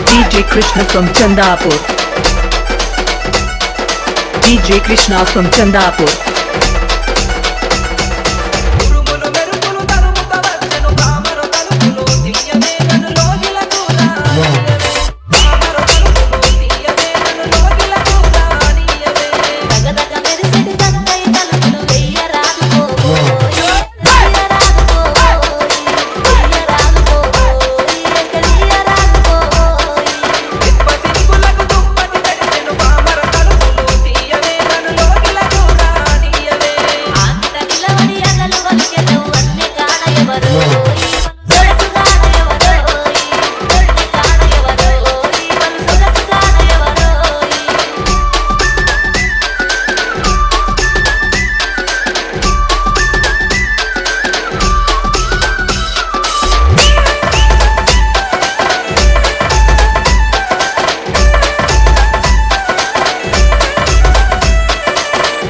DJ Krishna from Chandapur. DJ Krishna from Chandapur.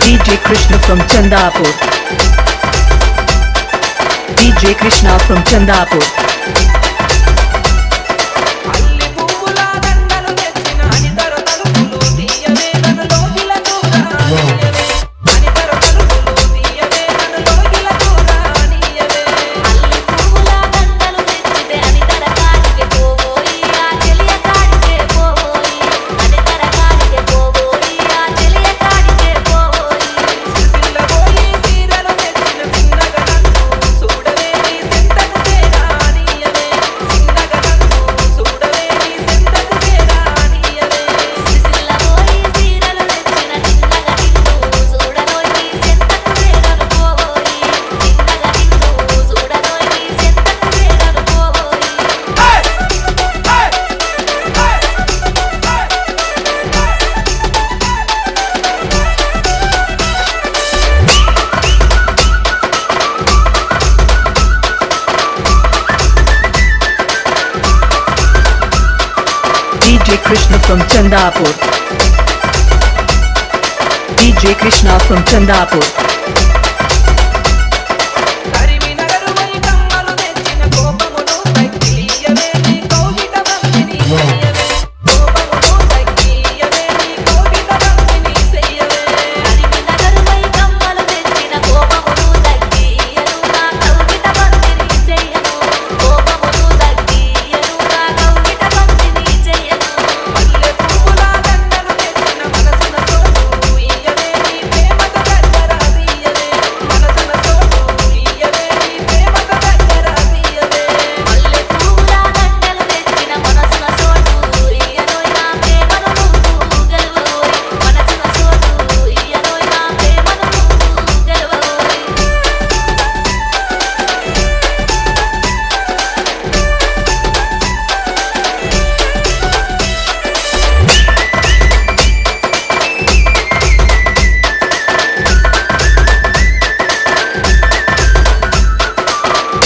DJ Krishna from Chandapur. DJ Krishna from Chandapur. DJ Krishna from Chandapur. DJ Krishna from Chandapur.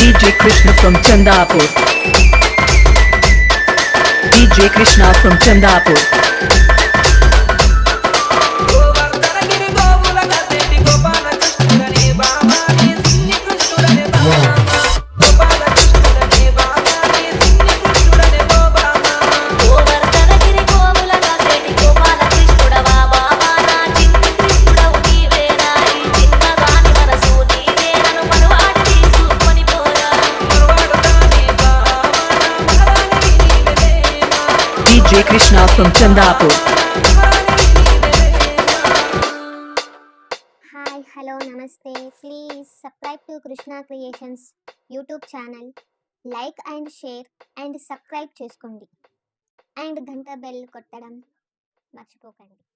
DJ Krishna from Chandapur. DJ Krishna from Chandapur. DJ Krishna from Chandapur. Hi, hello, namaste. Please subscribe to Krishna Creations YouTube channel. Like and share and subscribe చేసుకోండి. And గంట bell కొట్టడం మర్చిపోకండి.